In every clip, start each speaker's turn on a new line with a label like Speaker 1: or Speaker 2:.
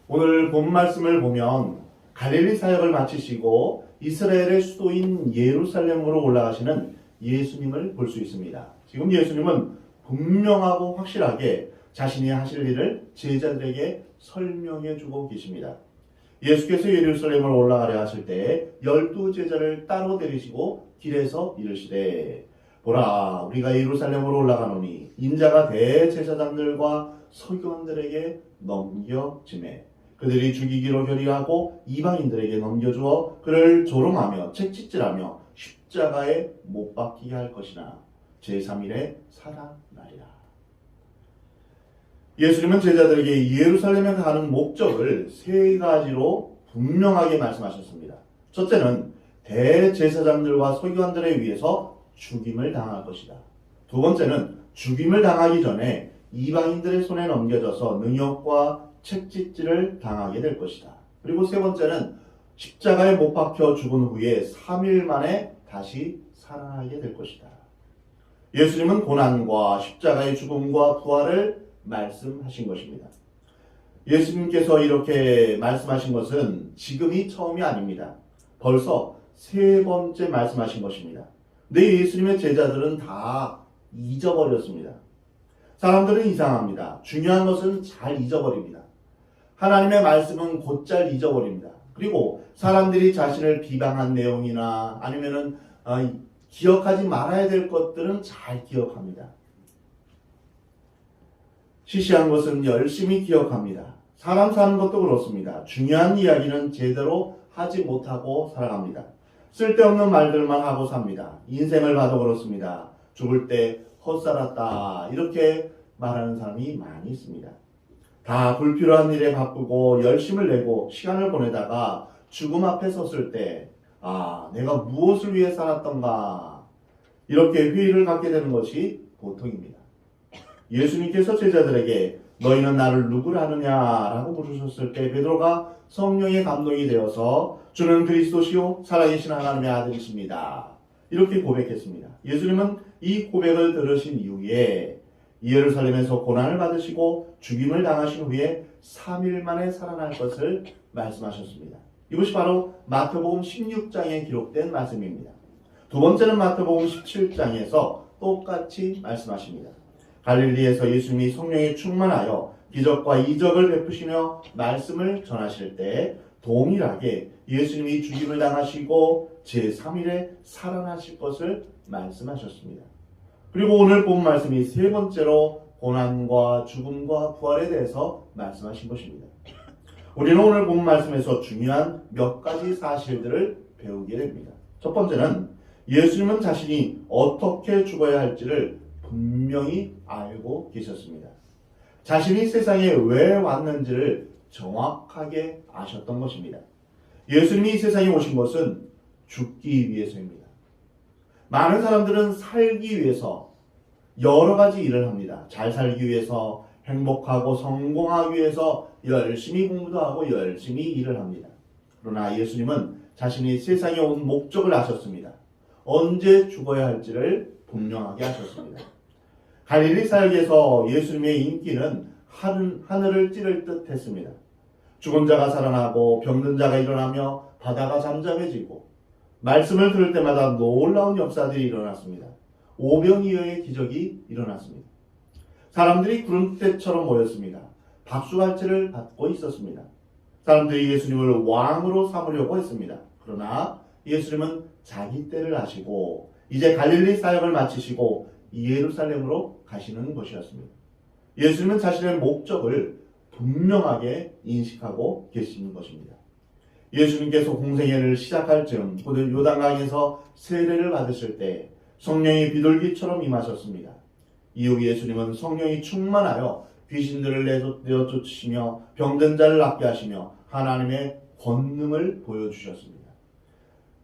Speaker 1: 오늘 본 말씀을 보면 갈릴리 사역을 마치시고 이스라엘의 수도인 예루살렘으로 올라가시는 예수님을 볼 수 있습니다. 지금 예수님은 분명하고 확실하게 자신이 하실 일을 제자들에게 설명해 주고 계십니다. 예수께서 예루살렘을 올라가려 하실 때 12제자를 따로 데리시고 길에서 이르시되 보라 우리가 예루살렘으로 올라가노니 인자가 대제사장들과 서기관들에게 넘겨지매 그들이 죽이기로 결의하고 이방인들에게 넘겨주어 그를 조롱하며 채찍질하며 십자가에 못 박히게 할 것이나 제3일에 살아나리라. 예수님은 제자들에게 예루살렘에 가는 목적을 세 가지로 분명하게 말씀하셨습니다. 첫째는 대제사장들과 서기관들에 의해서 죽임을 당할 것이다. 두 번째는 죽임을 당하기 전에 이방인들의 손에 넘겨져서 능욕과 채찍질을 당하게 될 것이다. 그리고 세 번째는 십자가에 못 박혀 죽은 후에 3일 만에 다시 살아나게 될 것이다. 예수님은 고난과 십자가의 죽음과 부활을 말씀하신 것입니다. 예수님께서 이렇게 말씀하신 것은 지금이 처음이 아닙니다. 벌써 세 번째 말씀하신 것입니다. 근데 예수님의 제자들은 다 잊어버렸습니다. 사람들은 이상합니다. 중요한 것은 잘 잊어버립니다. 하나님의 말씀은 곧잘 잊어버립니다. 그리고 사람들이 자신을 비방한 내용이나 아니면은 기억하지 말아야 될 것들은 잘 기억합니다. 시시한 것은 열심히 기억합니다. 사람 사는 것도 그렇습니다. 중요한 이야기는 제대로 하지 못하고 살아갑니다. 쓸데없는 말들만 하고 삽니다. 인생을 봐도 그렇습니다. 죽을 때 헛살았다 이렇게 말하는 사람이 많이 있습니다. 다 불필요한 일에 바쁘고 열심을 내고 시간을 보내다가 죽음 앞에 섰을 때 내가 무엇을 위해 살았던가 이렇게 회의를 갖게 되는 것이 보통입니다. 예수님께서 제자들에게 너희는 나를 누구를 아느냐라고 물으셨을 때 베드로가 성령의 감동이 되어서 주는 그리스도시요 살아계신 하나님의 아들이십니다. 이렇게 고백했습니다. 예수님은 이 고백을 들으신 이후에 예루살렘에서 고난을 받으시고 죽임을 당하신 후에 3일 만에 살아날 것을 말씀하셨습니다. 이것이 바로 마태복음 16장에 기록된 말씀입니다. 두 번째는 마태복음 17장에서 똑같이 말씀하십니다. 갈릴리에서 예수님이 성령에 충만하여 기적과 이적을 베푸시며 말씀을 전하실 때 동일하게 예수님이 죽임을 당하시고 제3일에 살아나실 것을 말씀하셨습니다. 그리고 오늘 본 말씀이 세 번째로 고난과 죽음과 부활에 대해서 말씀하신 것입니다. 우리는 오늘 본 말씀에서 중요한 몇 가지 사실들을 배우게 됩니다. 첫 번째는 예수님은 자신이 어떻게 죽어야 할지를 분명히 알고 계셨습니다. 자신이 세상에 왜 왔는지를 정확하게 아셨던 것입니다. 예수님이 이 세상에 오신 것은 죽기 위해서입니다. 많은 사람들은 살기 위해서 여러 가지 일을 합니다. 잘 살기 위해서, 행복하고 성공하기 위해서 열심히 공부도 하고 열심히 일을 합니다. 그러나 예수님은 자신이 세상에 온 목적을 아셨습니다. 언제 죽어야 할지를 분명하게 하셨습니다. 갈릴리 사역에서 예수님의 인기는 하늘을 찌를 듯 했습니다. 죽은 자가 살아나고 병든 자가 일어나며 바다가 잠잠해지고 말씀을 들을 때마다 놀라운 역사들이 일어났습니다. 오병이어의 기적이 일어났습니다. 사람들이 구름대처럼 모였습니다. 박수갈채를 받고 있었습니다. 사람들이 예수님을 왕으로 삼으려고 했습니다. 그러나 예수님은 자기 때를 아시고 이제 갈릴리 사역을 마치시고 예루살렘으로 가시는 것이었습니다. 예수님은 자신의 목적을 분명하게 인식하고 계시는 것입니다. 예수님께서 공생애를 시작할 즈음 곧 요단강에서 세례를 받으실 때 성령이 비둘기처럼 임하셨습니다. 이후 예수님은 성령이 충만하여 귀신들을 내어 쫓으시며 병든 자를 낫게 하시며 하나님의 권능을 보여주셨습니다.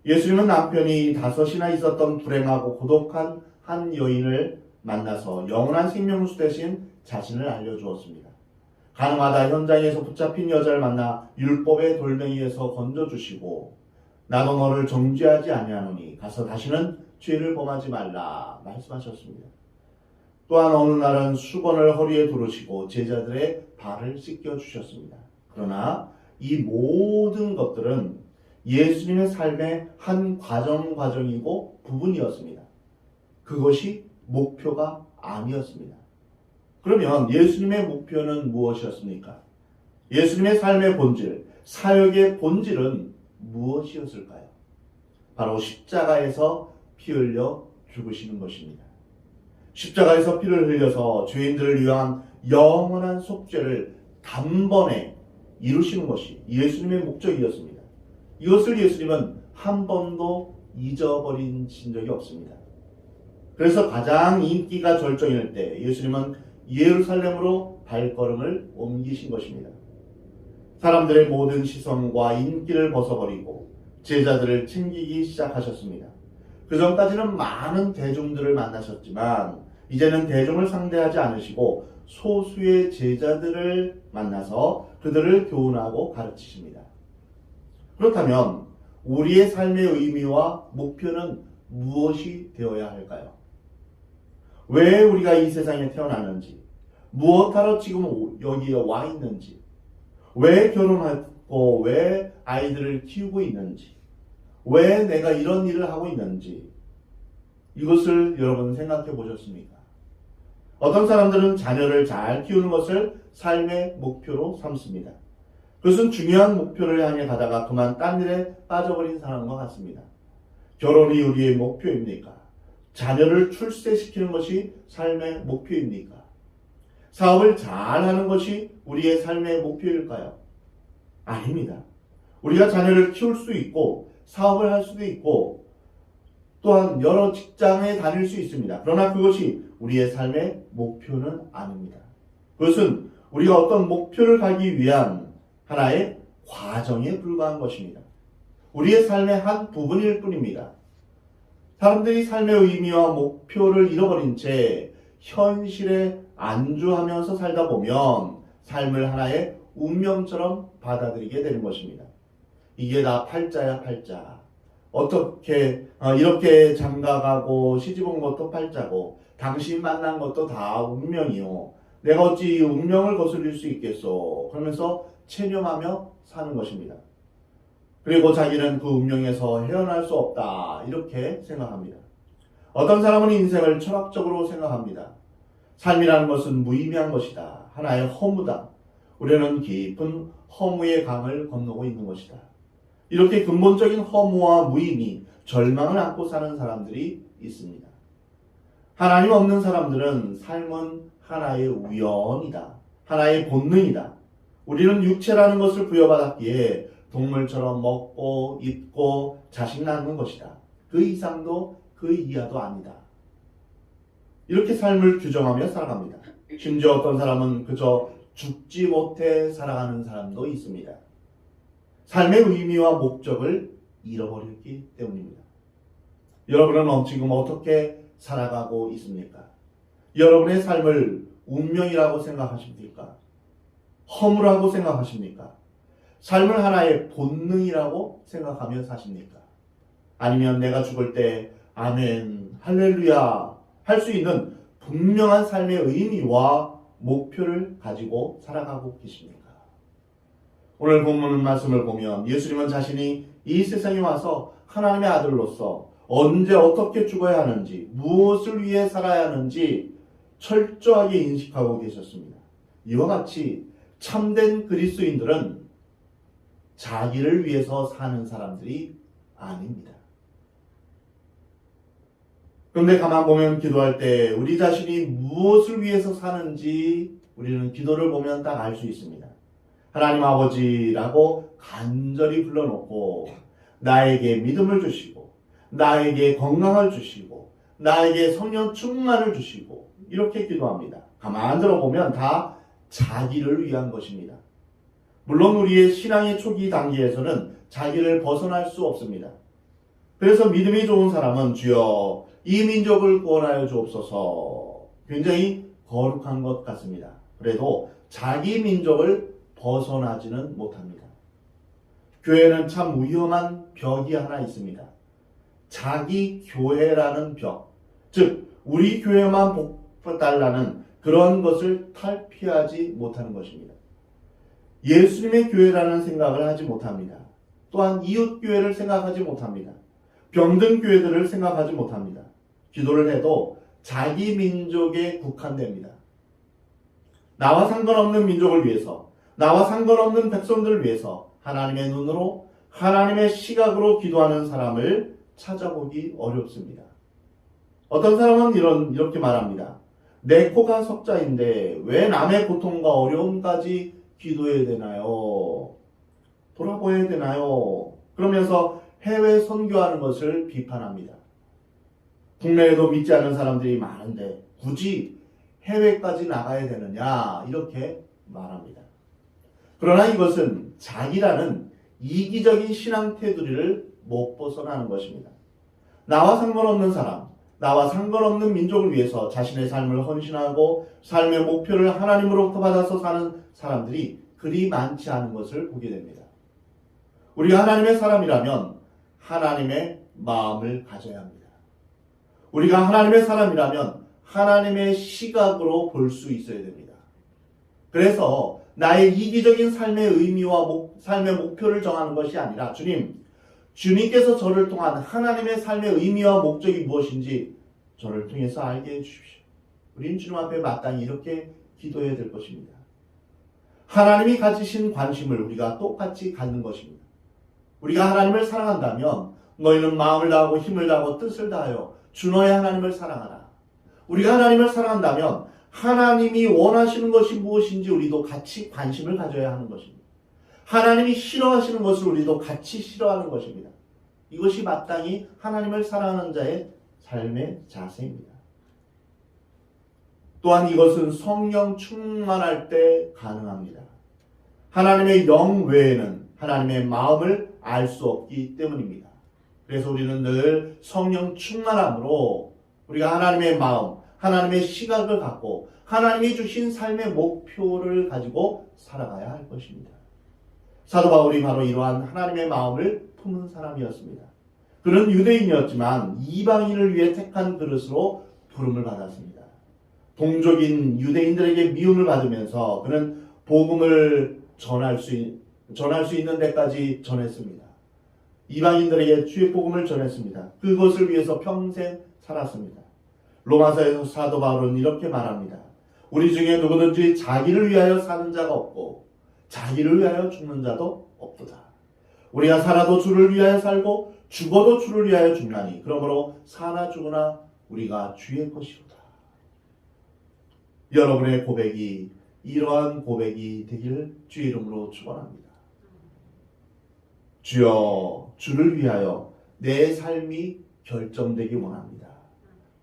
Speaker 1: 예수님은 남편이 5이나 있었던 불행하고 고독한 한 여인을 만나서 영원한 생명수 대신 자신을 알려주었습니다. 가늠하다 현장에서 붙잡힌 여자를 만나 율법의 돌멩이에서 건져주시고 나도 너를 정죄하지 아니하노니 가서 다시는 죄를 범하지 말라 말씀하셨습니다. 또한 어느 날은 수건을 허리에 두르시고 제자들의 발을 씻겨 주셨습니다. 그러나 이 모든 것들은 예수님의 삶의 한 과정이고 부분이었습니다. 그것이 목표가 아니었습니다. 그러면 예수님의 목표는 무엇이었습니까? 예수님의 삶의 본질, 사역의 본질은 무엇이었을까요? 바로 십자가에서 피 흘려 죽으시는 것입니다. 십자가에서 피를 흘려서 죄인들을 위한 영원한 속죄를 단번에 이루시는 것이 예수님의 목적이었습니다. 이것을 예수님은 한 번도 잊어버린 적이 없습니다. 그래서 가장 인기가 절정일 때 예수님은 예루살렘으로 발걸음을 옮기신 것입니다. 사람들의 모든 시선과 인기를 벗어버리고 제자들을 챙기기 시작하셨습니다. 그 전까지는 많은 대중들을 만나셨지만 이제는 대중을 상대하지 않으시고 소수의 제자들을 만나서 그들을 교훈하고 가르치십니다. 그렇다면 우리의 삶의 의미와 목표는 무엇이 되어야 할까요? 왜 우리가 이 세상에 태어났는지, 무엇하러 지금 여기에 와 있는지, 왜 결혼하고 왜 아이들을 키우고 있는지, 왜 내가 이런 일을 하고 있는지, 이것을 여러분 생각해 보셨습니까? 어떤 사람들은 자녀를 잘 키우는 것을 삶의 목표로 삼습니다. 그것은 중요한 목표를 향해 가다가 그만 딴 일에 빠져버린 사람과 같습니다. 결혼이 우리의 목표입니까? 자녀를 출세시키는 것이 삶의 목표입니까? 사업을 잘하는 것이 우리의 삶의 목표일까요? 아닙니다. 우리가 자녀를 키울 수 있고 사업을 할 수도 있고 또한 여러 직장에 다닐 수 있습니다. 그러나 그것이 우리의 삶의 목표는 아닙니다. 그것은 우리가 어떤 목표를 가기 위한 하나의 과정에 불과한 것입니다. 우리의 삶의 한 부분일 뿐입니다. 사람들이 삶의 의미와 목표를 잃어버린 채 현실에 안주하면서 살다 보면 삶을 하나의 운명처럼 받아들이게 되는 것입니다. 이게 다 팔자야 팔자. 어떻게 이렇게 장가가고 시집온 것도 팔자고 당신 만난 것도 다 운명이요. 내가 어찌 이 운명을 거슬릴 수 있겠소. 그러면서 체념하며 사는 것입니다. 그리고 자기는 그 운명에서 헤어날 수 없다. 이렇게 생각합니다. 어떤 사람은 인생을 철학적으로 생각합니다. 삶이라는 것은 무의미한 것이다. 하나의 허무다. 우리는 깊은 허무의 강을 건너고 있는 것이다. 이렇게 근본적인 허무와 무의미, 절망을 안고 사는 사람들이 있습니다. 하나님 없는 사람들은 삶은 하나의 우연이다. 하나의 본능이다. 우리는 육체라는 것을 부여받았기에 동물처럼 먹고 입고 자식 낳는 것이다. 그 이상도 그 이하도 아니다. 이렇게 삶을 규정하며 살아갑니다. 심지어 어떤 사람은 그저 죽지 못해 살아가는 사람도 있습니다. 삶의 의미와 목적을 잃어버렸기 때문입니다. 여러분은 지금 어떻게 살아가고 있습니까? 여러분의 삶을 운명이라고 생각하십니까? 허무라고 생각하십니까? 삶을 하나의 본능이라고 생각하며 사십니까? 아니면 내가 죽을 때 아멘, 할렐루야 할 수 있는 분명한 삶의 의미와 목표를 가지고 살아가고 계십니까? 오늘 본문 말씀을 보면 예수님은 자신이 이 세상에 와서 하나님의 아들로서 언제 어떻게 죽어야 하는지, 무엇을 위해 살아야 하는지 철저하게 인식하고 계셨습니다. 이와 같이 참된 그리스도인들은 자기를 위해서 사는 사람들이 아닙니다. 그런데 가만 보면 기도할 때 우리 자신이 무엇을 위해서 사는지 우리는 기도를 보면 딱 알 수 있습니다. 하나님 아버지라고 간절히 불러놓고 나에게 믿음을 주시고 나에게 건강을 주시고 나에게 성령 충만을 주시고 이렇게 기도합니다. 가만 들어보면 다 자기를 위한 것입니다. 물론 우리의 신앙의 초기 단계에서는 자기를 벗어날 수 없습니다. 그래서 믿음이 좋은 사람은 주여 이 민족을 구원하여 주옵소서 굉장히 거룩한 것 같습니다. 그래도 자기 민족을 벗어나지는 못합니다. 교회는 참 위험한 벽이 하나 있습니다. 자기 교회라는 벽, 즉 우리 교회만 복달라는 그런 것을 탈피하지 못하는 것입니다. 예수님의 교회라는 생각을 하지 못합니다. 또한 이웃 교회를 생각하지 못합니다. 병든 교회들을 생각하지 못합니다. 기도를 해도 자기 민족에 국한됩니다. 나와 상관없는 민족을 위해서, 나와 상관없는 백성들을 위해서 하나님의 눈으로, 하나님의 시각으로 기도하는 사람을 찾아보기 어렵습니다. 어떤 사람은 이렇게 말합니다. 내 코가 석자인데 왜 남의 고통과 어려움까지 기도해야 되나요? 돌아보아야 되나요? 그러면서 해외 선교하는 것을 비판합니다. 국내에도 믿지 않는 사람들이 많은데 굳이 해외까지 나가야 되느냐? 이렇게 말합니다. 그러나 이것은 자기라는 이기적인 신앙 테두리를 못 벗어나는 것입니다. 나와 상관없는 사람, 나와 상관없는 민족을 위해서 자신의 삶을 헌신하고 삶의 목표를 하나님으로부터 받아서 사는 사람들이 그리 많지 않은 것을 보게 됩니다. 우리가 하나님의 사람이라면 하나님의 마음을 가져야 합니다. 우리가 하나님의 사람이라면 하나님의 시각으로 볼 수 있어야 됩니다. 그래서 나의 이기적인 삶의 의미와 삶의 목표를 정하는 것이 아니라 주님께서 저를 통한 하나님의 삶의 의미와 목적이 무엇인지 저를 통해서 알게 해주십시오. 우리는 주님 앞에 마땅히 이렇게 기도해야 될 것입니다. 하나님이 가지신 관심을 우리가 똑같이 갖는 것입니다. 우리가 하나님을 사랑한다면 너희는 마음을 다하고 힘을 다하고 뜻을 다하여 주 너의 하나님을 사랑하라. 우리가 하나님을 사랑한다면 하나님이 원하시는 것이 무엇인지 우리도 같이 관심을 가져야 하는 것입니다. 하나님이 싫어하시는 것을 우리도 같이 싫어하는 것입니다. 이것이 마땅히 하나님을 사랑하는 자의 삶의 자세입니다. 또한 이것은 성령 충만할 때 가능합니다. 하나님의 영 외에는 하나님의 마음을 알 수 없기 때문입니다. 그래서 우리는 늘 성령 충만함으로 우리가 하나님의 마음, 하나님의 시각을 갖고 하나님이 주신 삶의 목표를 가지고 살아가야 할 것입니다. 사도 바울이 바로 이러한 하나님의 마음을 품은 사람이었습니다. 그는 유대인이었지만 이방인을 위해 택한 그릇으로 부름을 받았습니다. 동족인 유대인들에게 미움을 받으면서 그는 복음을 전할 수 있는 데까지 전했습니다. 이방인들에게 주의 복음을 전했습니다. 그것을 위해서 평생 살았습니다. 로마서에서 사도 바울은 이렇게 말합니다. 우리 중에 누구든지 자기를 위하여 사는 자가 없고 자기를 위하여 죽는 자도 없도다. 우리가 살아도 주를 위하여 살고 죽어도 주를 위하여 죽나니 그러므로 사나 죽으나 우리가 주의 것이로다. 여러분의 고백이 이러한 고백이 되길 주의 이름으로 축원합니다. 주여, 주를 위하여 내 삶이 결정되기 원합니다.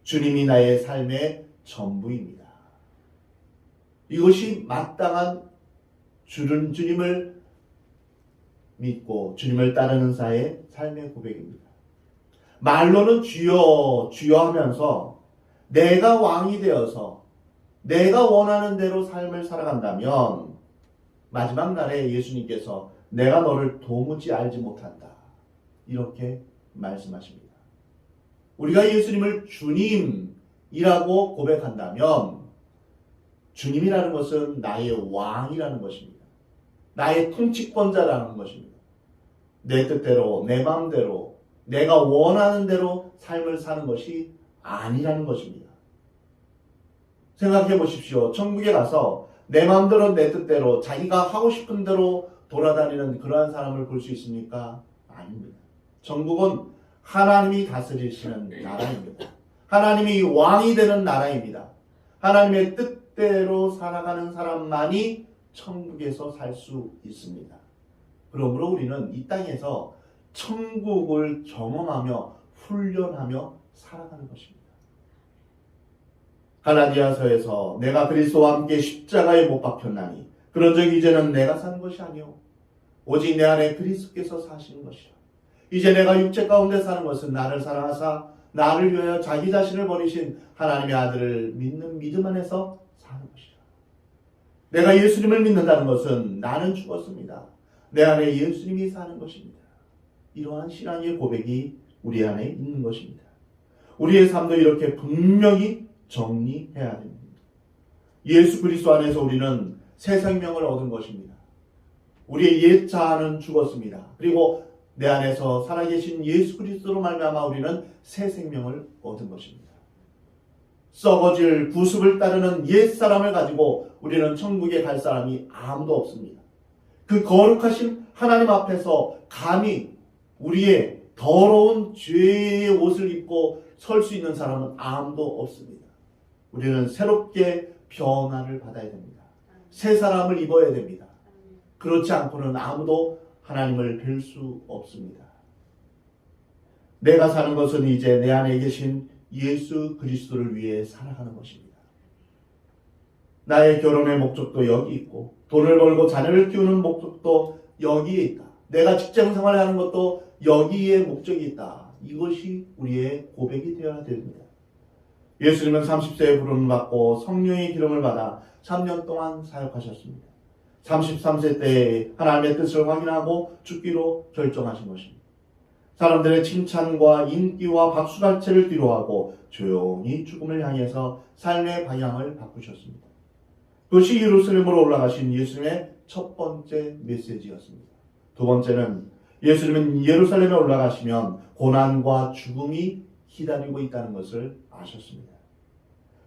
Speaker 1: 주님이 나의 삶의 전부입니다. 이것이 마땅한 주님을 믿고 주님을 따르는 자의 삶의 고백입니다. 말로는 주여 주여 하면서 내가 왕이 되어서 내가 원하는 대로 삶을 살아간다면 마지막 날에 예수님께서 내가 너를 도무지 알지 못한다. 이렇게 말씀하십니다. 우리가 예수님을 주님이라고 고백한다면 주님이라는 것은 나의 왕이라는 것입니다. 나의 통치권자라는 것입니다. 내 뜻대로, 내 마음대로, 내가 원하는 대로 삶을 사는 것이 아니라는 것입니다. 생각해 보십시오. 천국에 가서 내 마음대로, 내 뜻대로, 자기가 하고 싶은 대로 돌아다니는 그러한 사람을 볼 수 있습니까? 아닙니다. 천국은 하나님이 다스리시는 나라입니다. 하나님이 왕이 되는 나라입니다. 하나님의 뜻대로 살아가는 사람만이 천국에서 살 수 있습니다. 그러므로 우리는 이 땅에서 천국을 경험하며 훈련하며 살아가는 것입니다. 갈라디아서에서 내가 그리스도와 함께 십자가에 못 박혔나니 그런즉 이제는 내가 사는 것이 아니요 오직 내 안에 그리스도께서 사시는 것이라. 이제 내가 육체 가운데 사는 것은 나를 사랑하사 나를 위하여 자기 자신을 버리신 하나님의 아들을 믿는 믿음 안에서 사는 것이라. 내가 예수님을 믿는다는 것은 나는 죽었습니다. 내 안에 예수님이 사는 것입니다. 이러한 신앙의 고백이 우리 안에 있는 것입니다. 우리의 삶도 이렇게 분명히 정리해야 됩니다. 예수 그리스도 안에서 우리는 새 생명을 얻은 것입니다. 우리의 옛 자아는 죽었습니다. 그리고 내 안에서 살아계신 예수 그리스도로 말미암아 우리는 새 생명을 얻은 것입니다. 썩어질 구습을 따르는 옛 사람을 가지고 우리는 천국에 갈 사람이 아무도 없습니다. 그 거룩하신 하나님 앞에서 감히 우리의 더러운 죄의 옷을 입고 설 수 있는 사람은 아무도 없습니다. 우리는 새롭게 변화를 받아야 됩니다. 새 사람을 입어야 됩니다. 그렇지 않고는 아무도 하나님을 뵐 수 없습니다. 내가 사는 것은 이제 내 안에 계신 예수 그리스도를 위해 살아가는 것입니다. 나의 결혼의 목적도 여기 있고 돈을 벌고 자녀를 키우는 목적도 여기에 있다. 내가 직장 생활을 하는 것도 여기에 목적이 있다. 이것이 우리의 고백이 되어야 됩니다. 예수님은 30세에 부름을 받고 성령의 기름을 받아 3년 동안 사역하셨습니다. 33세 때 하나님의 뜻을 확인하고 죽기로 결정하신 것입니다. 사람들의 칭찬과 인기와 박수갈채를 뒤로하고 조용히 죽음을 향해서 삶의 방향을 바꾸셨습니다. 그것이 예루살렘으로 올라가신 예수님의 첫 번째 메시지였습니다. 두 번째는 예수님은 예루살렘에 올라가시면 고난과 죽음이 기다리고 있다는 것을 아셨습니다.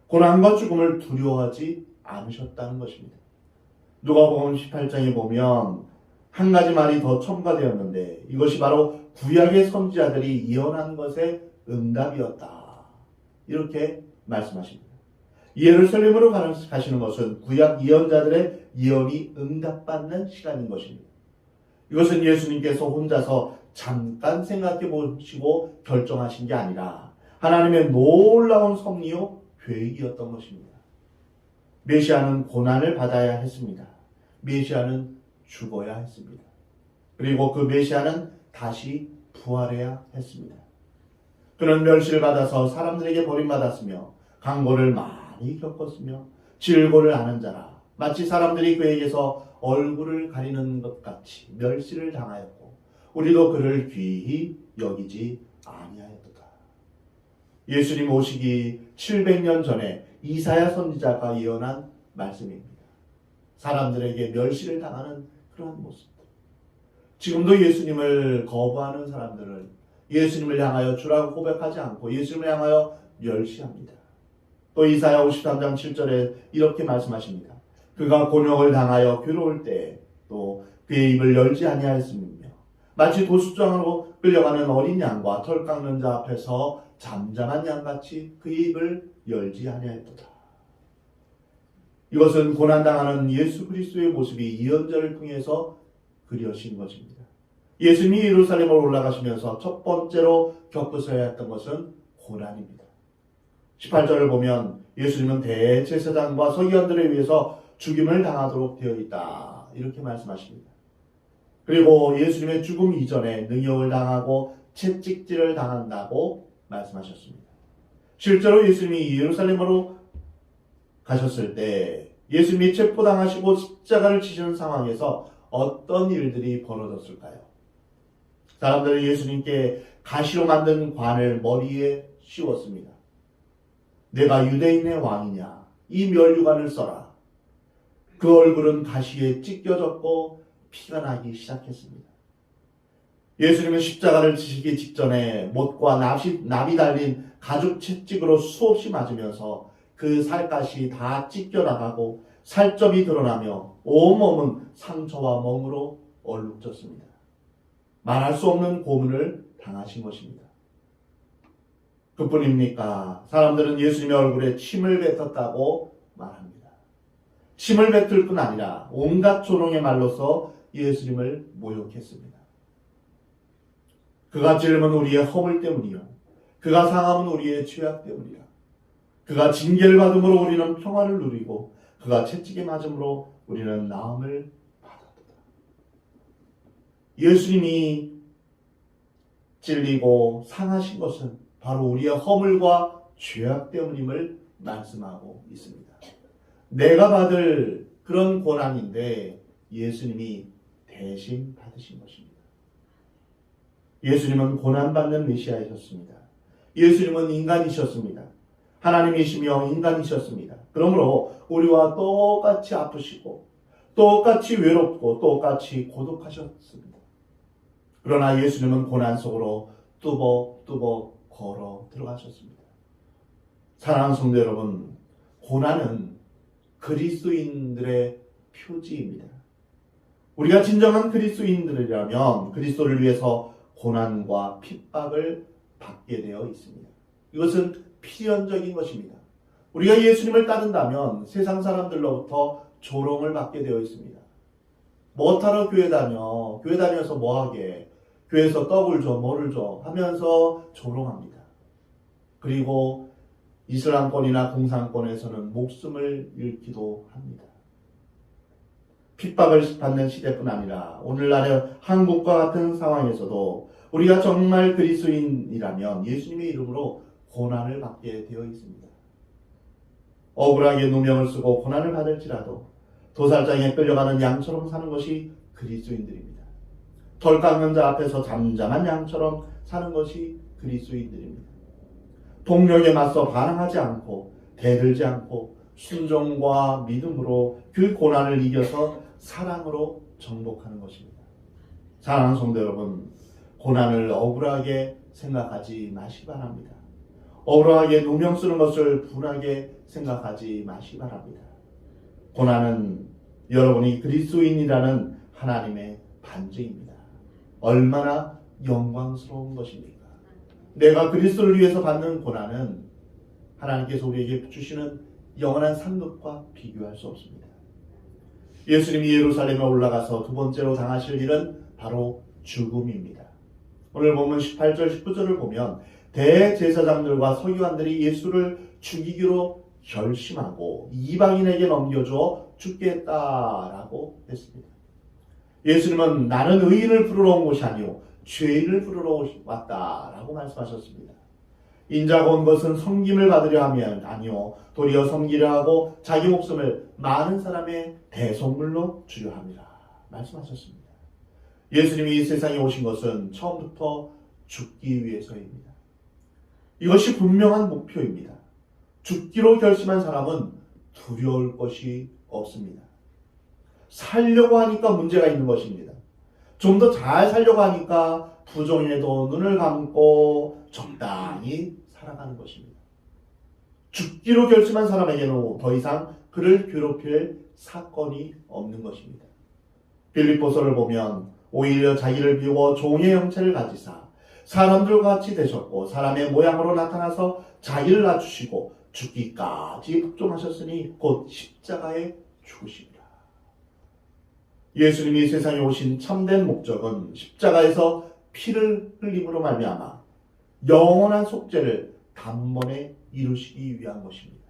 Speaker 1: 고난과 죽음을 두려워하지 않으셨다는 것입니다. 누가복음 18장에 보면 한 가지 말이 더 첨가되었는데 이것이 바로 구약의 선지자들이 예언한 것의 응답이었다. 이렇게 말씀하십니다. 예루살렘으로 가시는 것은 구약 예언자들의 예언이 응답받는 시간인 것입니다. 이것은 예수님께서 혼자서 잠깐 생각해 보시고 결정하신 게 아니라 하나님의 놀라운 섭리요 계획이었던 것입니다. 메시아는 고난을 받아야 했습니다. 메시아는 죽어야 했습니다. 그리고 그 메시아는 다시 부활해야 했습니다. 그는 멸시를 받아서 사람들에게 버림받았으며 강고를 많이 겪었으며 질고를 아는 자라 마치 사람들이 그에게서 얼굴을 가리는 것 같이 멸시를 당하였고 우리도 그를 귀히 여기지 아니하였도다. 예수님 오시기 700년 전에 이사야 선지자가 예언한 말씀입니다. 사람들에게 멸시를 당하는 그러한 모습들. 지금도 예수님을 거부하는 사람들은 예수님을 향하여 주라고 고백하지 않고 예수님을 향하여 멸시합니다. 또 이사야 53장 7절에 이렇게 말씀하십니다. 그가 곤욕을 당하여 괴로울 때 또 그의 입을 열지 아니하였으며 마치 도수장으로 끌려가는 어린 양과 털 깎는 자 앞에서 잠잠한 양같이 그의 입을 열지 아니하였도다. 이것은 고난당하는 예수 그리스도의 모습이 예언자를 통해서 그려진 것입니다. 예수님이 예루살렘으로 올라가시면서 첫 번째로 겪으셔야 했던 것은 고난입니다. 18절을 보면 예수님은 대제사장과 서기관들에 의해서 죽임을 당하도록 되어 있다. 이렇게 말씀하십니다. 그리고 예수님의 죽음 이전에 능욕을 당하고 채찍질을 당한다고 말씀하셨습니다. 실제로 예수님이 예루살렘으로 가셨을 때 예수님이 체포당하시고 십자가를 지시는 상황에서 어떤 일들이 벌어졌을까요? 사람들은 예수님께 가시로 만든 관을 머리에 씌웠습니다. 내가 유대인의 왕이냐? 이 면류관을 써라. 그 얼굴은 가시에 찢겨졌고 피가 나기 시작했습니다. 예수님은 십자가를 지시기 직전에 못과 납이 달린 가죽 채찍으로 수없이 맞으면서 그 살갗이 다 찢겨나가고 살점이 드러나며 온몸은 상처와 멍으로 얼룩졌습니다. 말할 수 없는 고문을 당하신 것입니다. 그뿐입니까? 사람들은 예수님의 얼굴에 침을 뱉었다고 말합니다. 침을 뱉을 뿐 아니라 온갖 조롱의 말로서 예수님을 모욕했습니다. 그가 찔림은 우리의 허물 때문이요 그가 상함은 우리의 죄악 때문이라. 그가 징계를 받음으로 우리는 평화를 누리고 그가 채찍에 맞음으로 우리는 나음을 받았도다. 예수님이 찔리고 상하신 것은 바로 우리의 허물과 죄악 때문임을 말씀하고 있습니다. 내가 받을 그런 고난인데 예수님이 대신 받으신 것입니다. 예수님은 고난받는 메시아이셨습니다. 예수님은 인간이셨습니다. 하나님이시며 인간이셨습니다. 그러므로 우리와 똑같이 아프시고 똑같이 외롭고 똑같이 고독하셨습니다. 그러나 예수님은 고난 속으로 뚜벅뚜벅 걸어 들어가셨습니다. 사랑하는 성도 여러분, 고난은 그리스도인들의 표지입니다. 우리가 진정한 그리스도인들이라면 그리스도를 위해서 고난과 핍박을 받게 되어 있습니다. 이것은 필연적인 것입니다. 우리가 예수님을 따른다면 세상 사람들로부터 조롱을 받게 되어 있습니다. 뭐하러 교회 다녀? 교회 다녀서 뭐하게? 교회에서 떡을 줘, 뭐를 줘? 하면서 조롱합니다. 그리고 이슬람권이나 공산권에서는 목숨을 잃기도 합니다. 핍박을 받는 시대뿐 아니라 오늘날의 한국과 같은 상황에서도 우리가 정말 그리스도인이라면 예수님의 이름으로 고난을 받게 되어 있습니다. 억울하게 누명을 쓰고 고난을 받을지라도 도살장에 끌려가는 양처럼 사는 것이 그리스도인들입니다. 털 깎는 자 앞에서 잠잠한 양처럼 사는 것이 그리스도인들입니다. 폭력에 맞서 반항하지 않고 대들지 않고 순종과 믿음으로 그 고난을 이겨서 사랑으로 정복하는 것입니다. 사랑하는 성도 여러분, 고난을 억울하게 생각하지 마시기 바랍니다. 억울하게 누명 쓰는 것을 분하게 생각하지 마시기 바랍니다. 고난은 여러분이 그리스도인이라는 하나님의 반증입니다. 얼마나 영광스러운 것입니까? 내가 그리스도를 위해서 받는 고난은 하나님께서 우리에게 주시는 영원한 상급과 비교할 수 없습니다. 예수님이 예루살렘에 올라가서 두 번째로 당하실 일은 바로 죽음입니다. 오늘 보면 18절 19절을 보면 대제사장들과 서기관들이 예수를 죽이기로 결심하고 이방인에게 넘겨줘 죽겠다라고 했습니다. 예수님은 나는 의인을 부르러 온 것이 아니오 죄인을 부르러 왔다라고 말씀하셨습니다. 인자가 온 것은 섬김을 받으려 하면 아니오 도리어 섬기려 하고 자기 목숨을 많은 사람의 대속물로 주려 함이라 말씀하셨습니다. 예수님이 이 세상에 오신 것은 처음부터 죽기 위해서입니다. 이것이 분명한 목표입니다. 죽기로 결심한 사람은 두려울 것이 없습니다. 살려고 하니까 문제가 있는 것입니다. 좀 더 잘 살려고 하니까 부정에도 눈을 감고 적당히 살아가는 것입니다. 죽기로 결심한 사람에게는 더 이상 그를 괴롭힐 사건이 없는 것입니다. 빌립보서를 보면 오히려 자기를 비워 종의 형체를 가지사 사람들과 같이 되셨고 사람의 모양으로 나타나서 자기를 낮추시고 죽기까지 복종하셨으니 곧 십자가에 죽으십니다. 예수님이 세상에 오신 참된 목적은 십자가에서 피를 흘림으로 말미암아 영원한 속죄를 단번에 이루시기 위한 것입니다.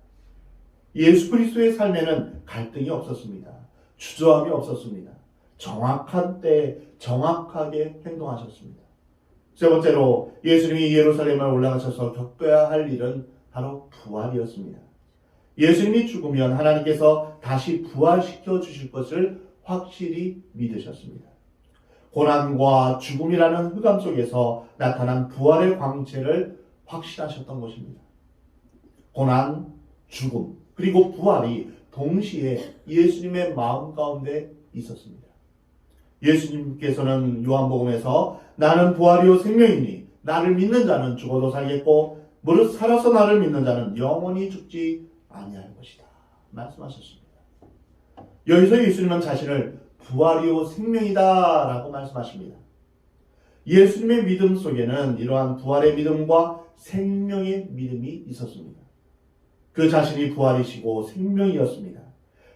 Speaker 1: 예수 그리스도의 삶에는 갈등이 없었습니다. 주저함이 없었습니다. 정확한 때에 정확하게 행동하셨습니다. 세 번째로 예수님이 예루살렘에 올라가셔서 겪어야 할 일은 바로 부활이었습니다. 예수님이 죽으면 하나님께서 다시 부활시켜 주실 것을 확실히 믿으셨습니다. 고난과 죽음이라는 흑암 속에서 나타난 부활의 광채를 확신하셨던 것입니다. 고난, 죽음, 그리고 부활이 동시에 예수님의 마음 가운데 있었습니다. 예수님께서는 요한복음에서 나는 부활이요 생명이니 나를 믿는 자는 죽어도 살겠고 무릇 살아서 나를 믿는 자는 영원히 죽지 아니할 것이다 말씀하셨습니다. 여기서 예수님은 자신을 부활이요 생명이다 라고 말씀하십니다. 예수님의 믿음 속에는 이러한 부활의 믿음과 생명의 믿음이 있었습니다. 그 자신이 부활이시고 생명이었습니다.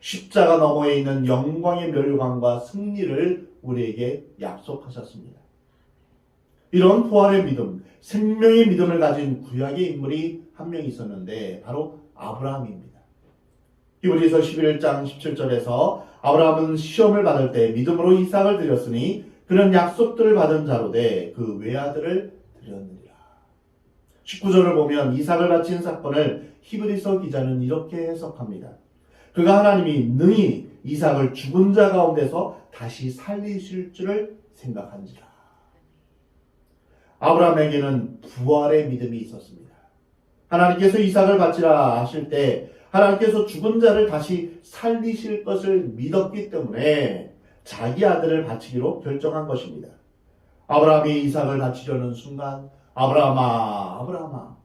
Speaker 1: 십자가 너머에 있는 영광의 멸관과 승리를 우리에게 약속하셨습니다. 이런 부활의 믿음, 생명의 믿음을 가진 구약의 인물이 한 명 있었는데 바로 아브라함입니다. 히브리서 11장 17절에서 아브라함은 시험을 받을 때 믿음으로 이삭을 드렸으니 그는 약속들을 받은 자로 돼 그 외아들을 드렸느니라. 19절을 보면 이삭을 바친 사건을 히브리서 기자는 이렇게 해석합니다. 그가 하나님이 능히 이삭을 죽은 자 가운데서 다시 살리실 줄을 생각한지라. 아브라함에게는 부활의 믿음이 있었습니다. 하나님께서 이삭을 바치라 하실 때 하나님께서 죽은 자를 다시 살리실 것을 믿었기 때문에 자기 아들을 바치기로 결정한 것입니다. 아브라함이 이삭을 바치려는 순간 아브라함아, 아브라함아,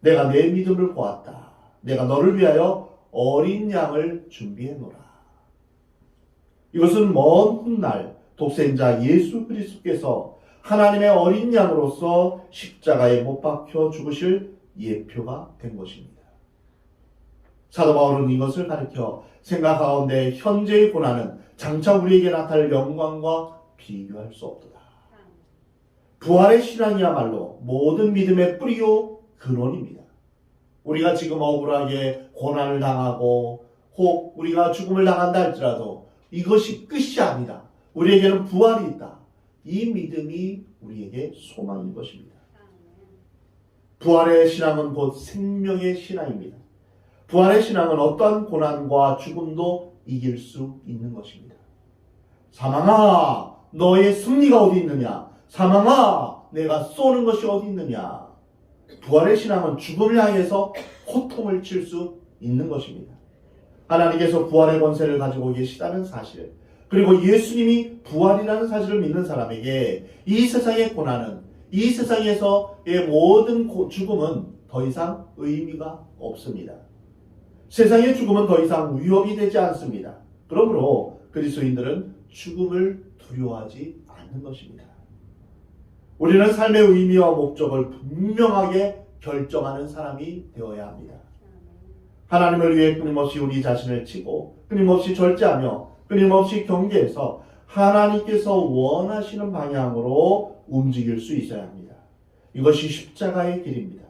Speaker 1: 내가 내 믿음을 보았다. 내가 너를 위하여 어린 양을 준비해놓으라. 이것은 먼 훗날 독생자 예수 그리스도께서 하나님의 어린 양으로서 십자가에 못 박혀 죽으실 예표가 된 것입니다. 사도 바울은 이것을 가리켜 생각 가운데 현재의 고난은 장차 우리에게 나타날 영광과 비교할 수 없도다. 부활의 신앙이야말로 모든 믿음의 뿌리요 근원입니다. 우리가 지금 억울하게 고난을 당하고 혹 우리가 죽음을 당한다 할지라도 이것이 끝이 아니다. 우리에게는 부활이 있다. 이 믿음이 우리에게 소망인 것입니다. 부활의 신앙은 곧 생명의 신앙입니다. 부활의 신앙은 어떠한 고난과 죽음도 이길 수 있는 것입니다. 사망아, 너의 승리가 어디 있느냐? 사망아, 내가 쏘는 것이 어디 있느냐? 부활의 신앙은 죽음을 향해서 호통을 칠 수 있는 것입니다. 하나님께서 부활의 권세를 가지고 계시다는 사실, 그리고 예수님이 부활이라는 사실을 믿는 사람에게 이 세상의 고난은, 이 세상에서의 모든 죽음은 더 이상 의미가 없습니다. 세상의 죽음은 더 이상 위협이 되지 않습니다. 그러므로 그리스도인들은 죽음을 두려워하지 않는 것입니다. 우리는 삶의 의미와 목적을 분명하게 결정하는 사람이 되어야 합니다. 하나님을 위해 끊임없이 우리 자신을 치고 끊임없이 절제하며 끊임없이 경계해서 하나님께서 원하시는 방향으로 움직일 수 있어야 합니다. 이것이 십자가의 길입니다.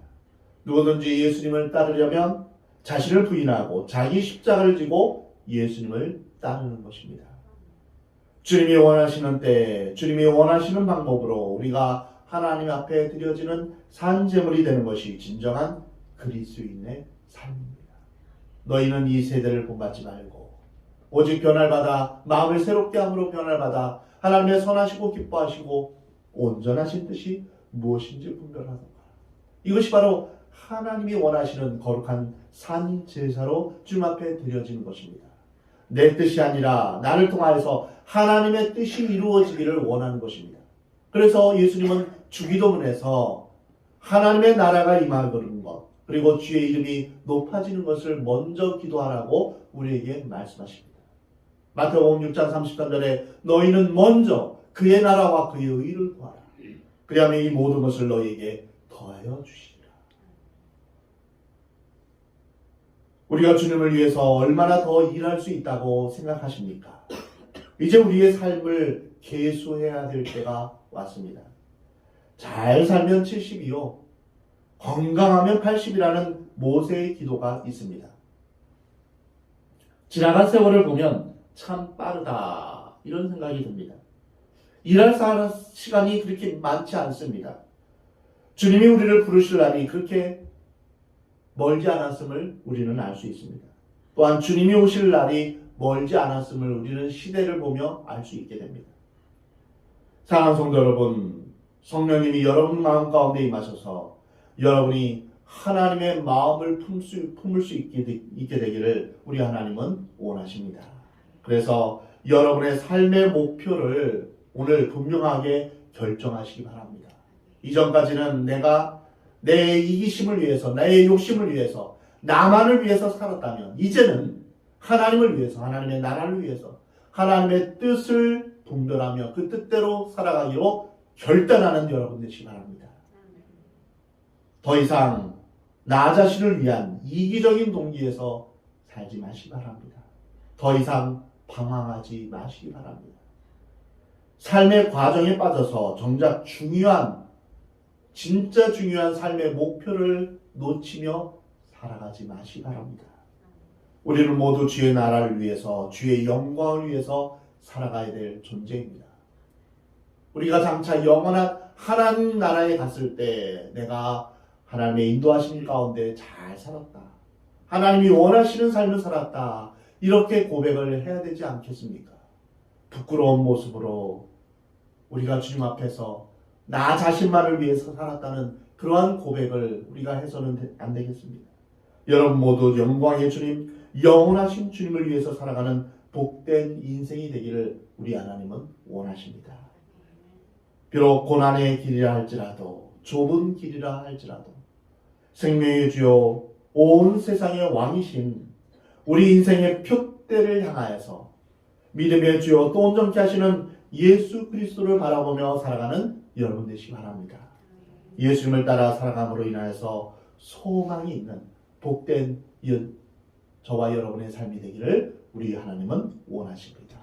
Speaker 1: 누구든지 예수님을 따르려면 자신을 부인하고 자기 십자가를 지고 예수님을 따르는 것입니다. 주님이 원하시는 때, 주님이 원하시는 방법으로 우리가 하나님 앞에 드려지는 산제물이 되는 것이 진정한 그리스도인의 삶입니다. 너희는 이 세대를 본받지 말고 오직 변화받아 마음을 새롭게 함으로 변화받아 하나님의 선하시고 기뻐하시고 온전하신 뜻이 무엇인지 분별하도다. 이것이 바로 하나님이 원하시는 거룩한 산 제사로 주님 앞에 드려지는 것입니다. 내 뜻이 아니라 나를 통하여서 하나님의 뜻이 이루어지기를 원하는 것입니다. 그래서 예수님은 주기도문에서 하나님의 나라가 임하는 것, 그리고 주의 이름이 높아지는 것을 먼저 기도하라고 우리에게 말씀하십니다. 마태복음 6장 33절에 너희는 먼저 그의 나라와 그의 의를 구하라. 그리하면 이 모든 것을 너희에게 더하여 주시리라. 우리가 주님을 위해서 얼마나 더 일할 수 있다고 생각하십니까? 이제 우리의 삶을 계수해야 될 때가 왔습니다. 잘 살면 70이요. 건강하면 80이라는 모세의 기도가 있습니다. 지나간 세월을 보면 참 빠르다 이런 생각이 듭니다. 일할 시간이 그렇게 많지 않습니다. 주님이 우리를 부르실 날이 그렇게 멀지 않았음을 우리는 알 수 있습니다. 또한 주님이 오실 날이 멀지 않았음을 우리는 시대를 보며 알 수 있게 됩니다. 사랑하는 성도 여러분, 성령님이 여러분 마음 가운데 임하셔서 여러분이 하나님의 마음을 품을 수 있게 되기를 우리 하나님은 원하십니다. 그래서 여러분의 삶의 목표를 오늘 분명하게 결정하시기 바랍니다. 이전까지는 내가 내 이기심을 위해서, 나의 욕심을 위해서, 나만을 위해서 살았다면 이제는 하나님을 위해서, 하나님의 나라를 위해서, 하나님의 뜻을 분별하며 그 뜻대로 살아가기로 결단하는 여러분 되시기 바랍니다. 더 이상 나 자신을 위한 이기적인 동기에서 살지 마시기 바랍니다. 더 이상 방황하지 마시기 바랍니다. 삶의 과정에 빠져서 정작 진짜 중요한 삶의 목표를 놓치며 살아가지 마시기 바랍니다. 우리는 모두 주의 나라를 위해서, 주의 영광을 위해서 살아가야 될 존재입니다. 우리가 장차 영원한 하나님 나라에 갔을 때 내가 하나님의 인도하심 가운데 잘 살았다. 하나님이 원하시는 삶을 살았다. 이렇게 고백을 해야 되지 않겠습니까? 부끄러운 모습으로 우리가 주님 앞에서 나 자신만을 위해서 살았다는 그러한 고백을 우리가 해서는 안 되겠습니다. 여러분 모두 영광의 주님, 영원하신 주님을 위해서 살아가는 복된 인생이 되기를 우리 하나님은 원하십니다. 비록 고난의 길이라 할지라도, 좁은 길이라 할지라도, 생명의 주요 온 세상의 왕이신 우리 인생의 표대를 향하여서 믿음의 주요 또 온전케 하시는 예수 그리스도를 바라보며 살아가는 여러분 되시기 바랍니다. 예수님을 따라 살아감으로 인하여서 소망이 있는 복된 저와 여러분의 삶이 되기를 우리 하나님은 원하십니다.